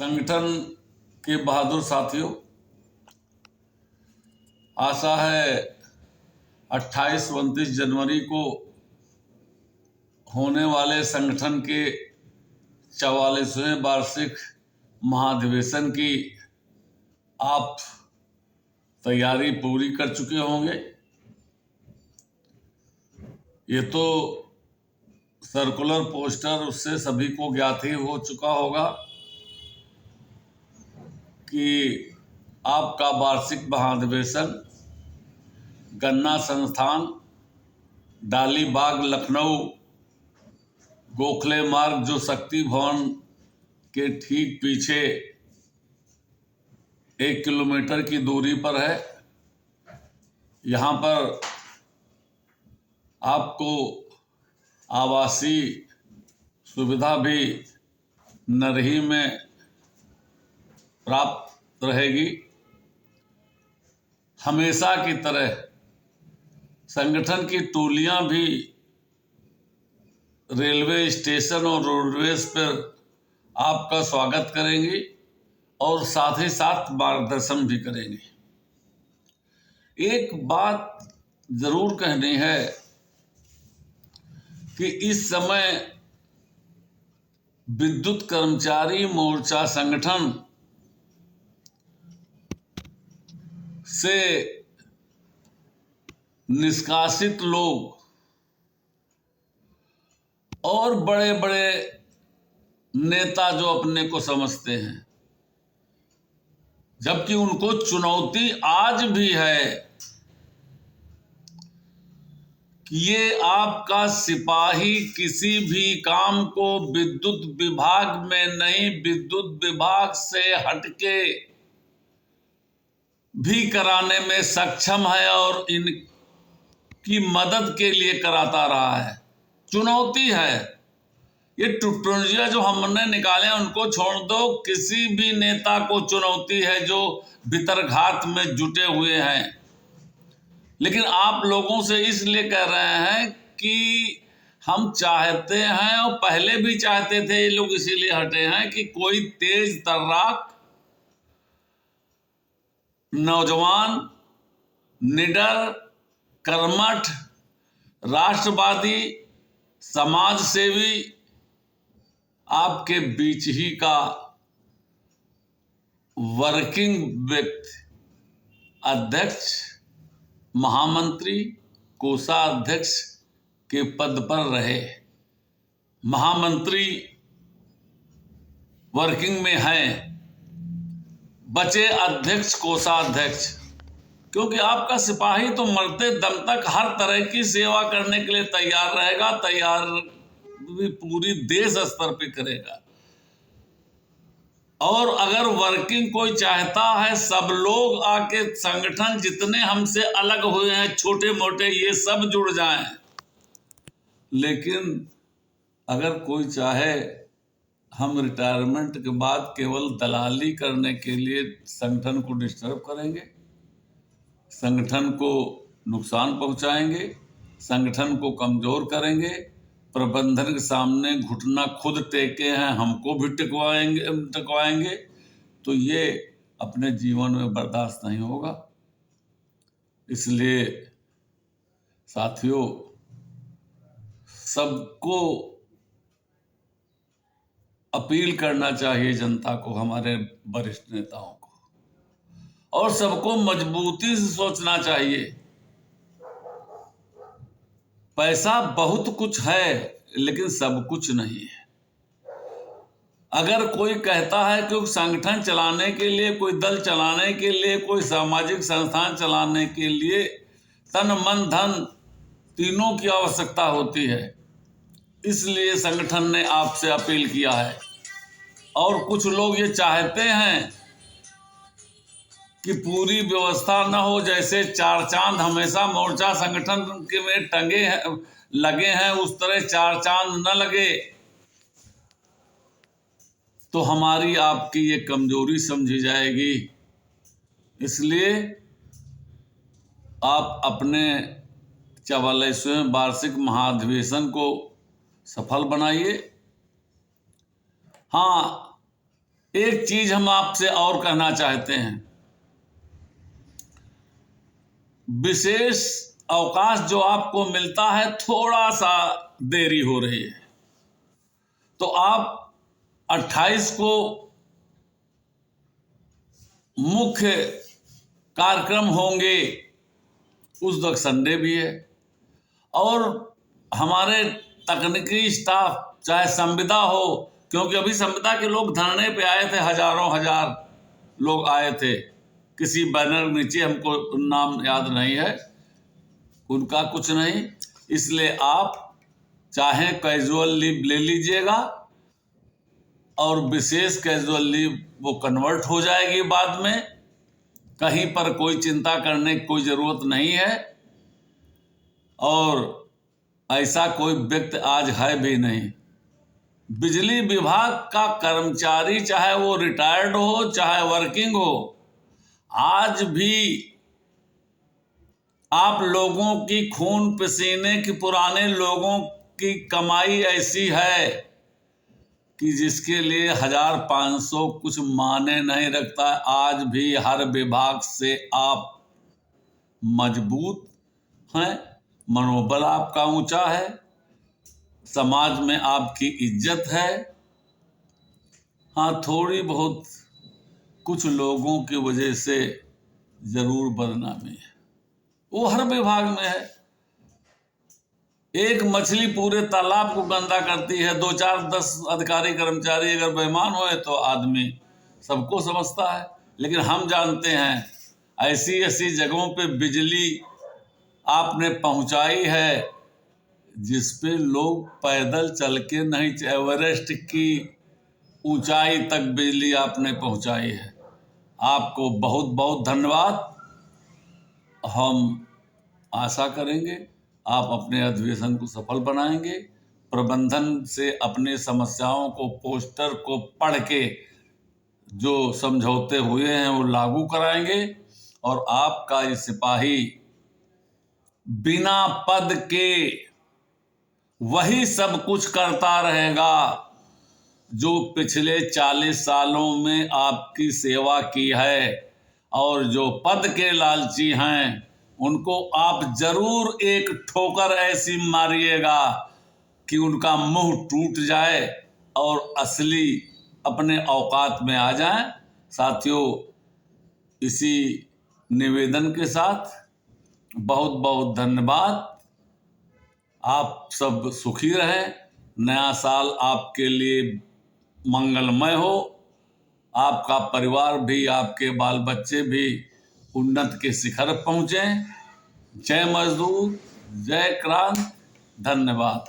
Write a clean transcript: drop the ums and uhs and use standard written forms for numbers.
संगठन के बहादुर साथियों, आशा है 28-29 जनवरी को होने वाले संगठन के 44वें वार्षिक महाधिवेशन की आप तैयारी पूरी कर चुके होंगे। ये तो सर्कुलर पोस्टर उससे सभी को ज्ञात ही हो चुका होगा कि आपका वार्षिक महाधिवेशन गन्ना संस्थान, डालीबाग, लखनऊ, गोखले मार्ग जो शक्ति भवन के ठीक पीछे 1 किलोमीटर की दूरी पर है। यहाँ पर आपको आवासीय सुविधा भी नरही में प्राप्त रहेगी। हमेशा की तरह संगठन की टोलियां भी रेलवे स्टेशन और रोडवेज पर आपका स्वागत करेंगी और साथ ही साथ मार्गदर्शन भी करेंगी। एक बात जरूर कहनी है कि इस समय विद्युत कर्मचारी मोर्चा संगठन से निष्कासित लोग और बड़े बड़े नेता जो अपने को समझते हैं, जबकि उनको चुनौती आज भी है कि ये आपका सिपाही किसी भी काम को विद्युत विभाग में नहीं, विद्युत विभाग से हटके भी कराने में सक्षम है और इनकी मदद के लिए कराता रहा है। चुनौती है। ये टेक्नोलॉजी जो हमने निकाले हैं उनको छोड़ दो, किसी भी नेता को चुनौती है जो भितरघात में जुटे हुए हैं। लेकिन आप लोगों से इसलिए कह रहे हैं कि हम चाहते हैं और पहले भी चाहते थे, ये लोग इसीलिए हटे हैं कि कोई तेज तर्राक नौजवान, निडर, कर्मठ, राष्ट्रवादी, समाज सेवी आपके बीच ही का वर्किंग व्यक्ति, अध्यक्ष, महामंत्री, कोषाध्यक्ष के पद पर रहे। महामंत्री वर्किंग में हैं, बचे अध्यक्ष, कोषाध्यक्ष। क्योंकि आपका सिपाही तो मरते दम तक हर तरह की सेवा करने के लिए तैयार रहेगा, तैयार भी पूरी देश स्तर पे करेगा। और अगर वर्किंग कोई चाहता है सब लोग आके संगठन जितने हमसे अलग हुए हैं, छोटे मोटे, ये सब जुड़ जाएं। लेकिन अगर कोई चाहे हम रिटायरमेंट के बाद केवल दलाली करने के लिए संगठन को डिस्टर्ब करेंगे, संगठन को नुकसान पहुंचाएंगे, संगठन को कमजोर करेंगे, प्रबंधन के सामने घुटना खुद टेके हैं हमको भी टिकवाएंगे, तो ये अपने जीवन में बर्दाश्त नहीं होगा। इसलिए साथियों, सबको अपील करना चाहिए जनता को, हमारे वरिष्ठ नेताओं को, और सबको मजबूती से सोचना चाहिए। पैसा बहुत कुछ है लेकिन सब कुछ नहीं है। अगर कोई कहता है कि संगठन चलाने के लिए, कोई दल चलाने के लिए, कोई सामाजिक संस्थान चलाने के लिए तन मन धन तीनों की आवश्यकता होती है, इसलिए संगठन ने आपसे अपील किया है। और कुछ लोग ये चाहते हैं कि पूरी व्यवस्था न हो, जैसे चार चांद हमेशा मोर्चा संगठन के में टंगे हैं, लगे हैं, उस तरह चार चांद न लगे, तो हमारी आपकी ये कमजोरी समझी जाएगी। इसलिए आप अपने 44वें वार्षिक महाधिवेशन को सफल बनाइए। हाँ, एक चीज हम आपसे और कहना चाहते हैं, विशेष अवकाश जो आपको मिलता है थोड़ा सा देरी हो रही है, तो आप 28 को मुख्य कार्यक्रम होंगे, उस वक्त संडे भी है, और हमारे तकनीकी स्टाफ चाहे संविदा हो, क्योंकि अभी संविदा के लोग धरने पे आए थे, हजारों हजार लोग आए थे, किसी बैनर नीचे, हमको नाम याद नहीं है उनका, कुछ नहीं, इसलिए आप चाहे कैजुअल लीव ले लीजिएगा, और विशेष कैजुअल लीव वो कन्वर्ट हो जाएगी बाद में, कहीं पर कोई चिंता करने की कोई ज़रूरत नहीं है। और ऐसा कोई व्यक्ति आज है भी नहीं। बिजली विभाग का कर्मचारी चाहे वो रिटायर्ड हो चाहे वर्किंग हो, आज भी आप लोगों की खून पसीने की, पुराने लोगों की कमाई ऐसी है कि जिसके लिए 1500 कुछ माने नहीं रखता। आज भी हर विभाग से आप मजबूत हैं, मनोबल आपका ऊंचा है, समाज में आपकी इज्जत है। हाँ, थोड़ी बहुत कुछ लोगों की वजह से जरूर बदनामी है, वो हर विभाग में है। एक मछली पूरे तालाब को गंदा करती है, 2 4 10 अधिकारी कर्मचारी अगर बेईमान होए तो आदमी सबको समझता है। लेकिन हम जानते हैं ऐसी ऐसी जगहों पे बिजली आपने पहुंचाई है जिस पे लोग पैदल चल के नहीं, एवरेस्ट की ऊंचाई तक बिजली आपने पहुंचाई है। आपको बहुत बहुत धन्यवाद। हम आशा करेंगे आप अपने अधिवेशन को सफल बनाएंगे, प्रबंधन से अपनी समस्याओं को, पोस्टर को पढ़ के जो समझौते हुए हैं वो लागू कराएंगे, और आपका ये सिपाही बिना पद के वही सब कुछ करता रहेगा जो पिछले 40 सालों में आपकी सेवा की है। और जो पद के लालची हैं उनको आप जरूर एक ठोकर ऐसी मारिएगा कि उनका मुंह टूट जाए और असली अपने औकात में आ जाएं। साथियों, इसी निवेदन के साथ बहुत बहुत धन्यवाद। आप सब सुखी रहें, नया साल आपके लिए मंगलमय हो, आपका परिवार भी, आपके बाल बच्चे भी उन्नत के शिखर पहुँचें। जय मजदूर, जय क्रांति, धन्यवाद।